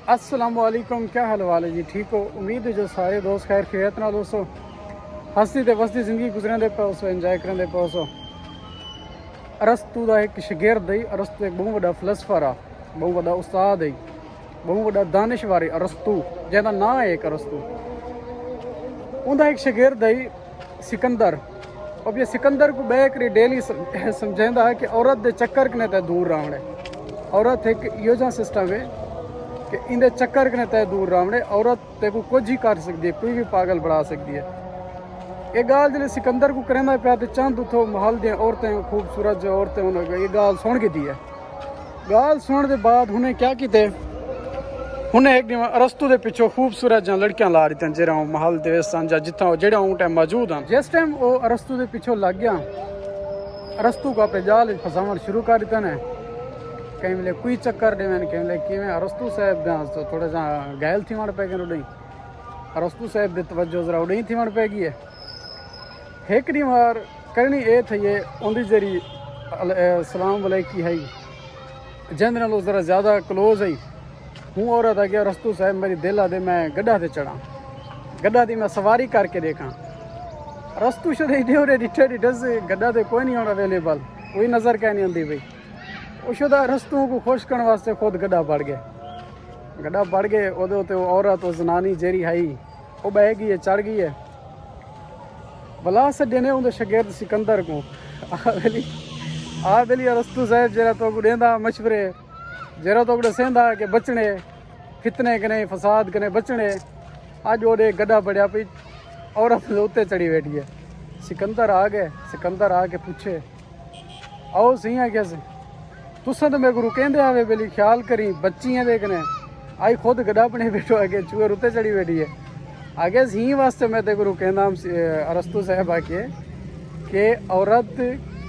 अस्सलामुअलैकुम, क्या हाल वाल है जी? ठीक हो? उम्मीद है जो सारे दोस्त खैर खैरियत नाल दोस्तों हंसती ते वसती जिंदगी गुजरते पे सो इंजॉय करते पे सो। अरस्तू का एक शागिर्द है। अरस्तू एक बहुत बड़ा फिलसफर आ, बहुत बड़ा उस्ताद है, बहुत बड़ा दानिशवर है अरस्तू, जिसका नाम है एक अरस्तू। उनका एक शागिर्द है सिकंदर। अब ये सिकंदर को बैकरी डेली समझाता है कि औरत के चक्कर कने ते दूर रहने। औरत एक योजना सिस्टम है कि इंदे चक्कर कने ते दूर रहने। औरत ते को कुछ ही कर सकती है, कोई भी पागल बढ़ा सकती है। ये गाल जो सिकंदर को करेंदा पाया तो चंद उतो महल दी औरतें, खूबसूरत जो औरतें उन्हें ये गाल सुन के दी है। गाल सुनने के बाद उन्हें क्या किते, उन्हें एक दिन अरस्तू के पिछो खूबसूरत जहाँ लड़कियां ला रही थी जरा महल के सन या जितना जेड़ा उन टाइम मौजूद हैं। जिस टाइम वो अरस्तू के पिछो लग गया, अरस्तू को अपने जाल फसावन शुरू कर दिता ने। कहीं मिले कोई चक्कर देवें, कहीं मिले कि अरस्तू साहब तो थोड़ा जा घायल थी वण पे गए उड़ई। अरस्तू साहब की तवज्जो जरा उड़ई थी वण पे गई है। एक डी बार करनी ये थी ये उनकी जरी सलाम वलैकी है जिंद नाल जरा ज़्यादा क्लोज है। हूँ औरत आ गया अरस्तू साहब मेरी दिल आदे मैं गड्ढा से चढ़ा, गड्ढा की मैं सवारी करके देखा। अरस्तू शुरू डिठे डिठस गड्ढा से कोई नहीं होना अवेलेबल, कोई नज़र क्या नहीं आती भाई। शुदा अरस्तू को खुश करने वास्ते खुद गड्ढा बढ़ गए। गड्ढा बढ़ गए उदो तो औरत और जनानी जेरी है वो बह गई है, चढ़ गई है। बला सड्डे ने उनके शागिर्द सिकंदर को आ बेली अरस्तू साहब जरा तो देंदा मशवरे, जरा तो दसेंदा कि बचने फितने कने फसाद कने बचने। अज वो गड्ढा बढ़िया पी औरत उत्ते चढ़ी बैठी है। सिकंदर आ गए, सिकंदर आके पूछे आओ सही है कैसे तुसा तो मेरे गुरु कहते आवे बेली ख्याल करी बच्ची है देखने आई खुद गड्ढा बने बैठो आगे चूहे उत्ते चढ़ी बैठी है। आगे सी वास्ते मैं तो गुरु कहना अरस्तू साहब आके कि औरत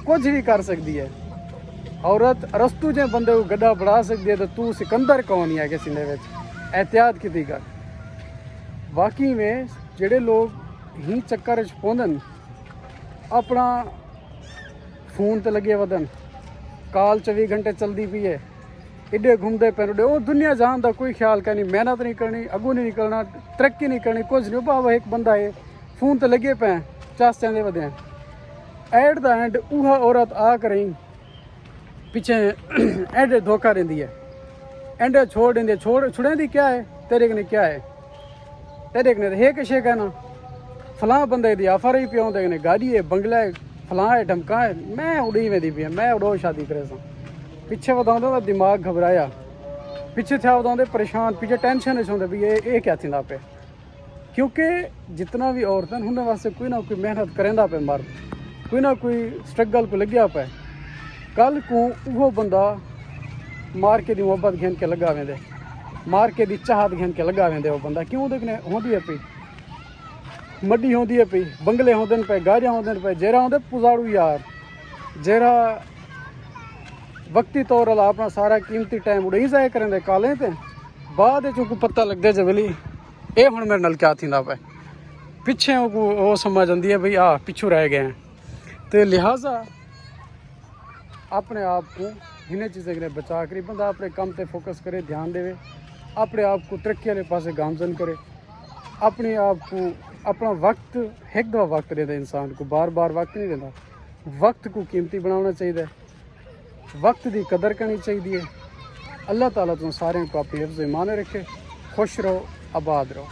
कुछ भी कर सकती है। औरत अरस्तू जे बंदे को गड्ढा बढ़ा सकती है तो तू सिकंदर कौन है कि सीने में एहतियात की कर। बाकी में जेड़े लोग ही चक्कर च पौंदन अपना फोन ते लगे वदन, काल 24 घंटे चलती पी है, इडे घूमते पे उडे वो दुनिया जहान का कोई ख्याल करनी, मेहनत नहीं करनी, अगू नहीं निकलना, तरक्की नहीं करनी, कुछ नहीं। बाबा एक बंदा है फोन तो लगे पे चास चाहते वधे एट द एंड वह औरत आ कर पीछे एंडे धोखा देंदी है, एंडे छोड़ देंदी है। छोड़ छुड़ेंदी क्या है तेरे कने, क्या है तेरे कने है कि शे कहना फलां बंदे दी ऑफर ही पियो कने गाड़ी है, बंगला है, फलां है, ढमका है। मैं उड़ी वेंदी पी, मैं उड़ो शादी करे सा। पिछे वधांदे दिमाग घबराया, पिछे था वधांदे परेशान, पीछे टेंशन होंदे भी ये क्या थींदा पे। क्योंकि जितना भी औरतें उन्हें वास्ते कोई ना कोई मेहनत करेंदा पे, मर्द कोई ना कोई स्ट्रगल को लग्या पे। कल को वो बंदा मार के दी मोहब्बत घेन के लगा वेंदे, मार के दी चाहत घेन के लगा वेंदे। वो बंदा क्यों देखने होंदी है पी, मड्डी होंदी है पी, बंगले होंदे पे, गाड़ियां होंदे पे, जेरा होंदे पुजाड़ू यार, जेरा वक्ती तौर वाला अपना सारा कीमती टाइम उड़े ही जाए करेंदे काले ते बाद को पता लगदे जे वेली ये हुण मेरे नाल क्या थींदा पे। पिछे वो समझ आंदी है भाई आ पिछू रह गए हैं। तो लिहाजा अपने आप को इन्हें चीज़ें के बचा कर बंदा अपने काम पे फोकस करे, ध्यान देवे, अपने आप को तरक्की वाले पासे गामजन करे, अपने आप को अपना वक्त एक दफ़ा वक्त देता इंसान को, बार बार वक्त नहीं देता। वक्त को कीमती बनाना चाहिए, वक्त की कदर करनी चाहिए। अल्लाह ताला तुम सारे को अपनी हिफ्ज़ ईमान रखे, खुश रहो, आबाद रहो।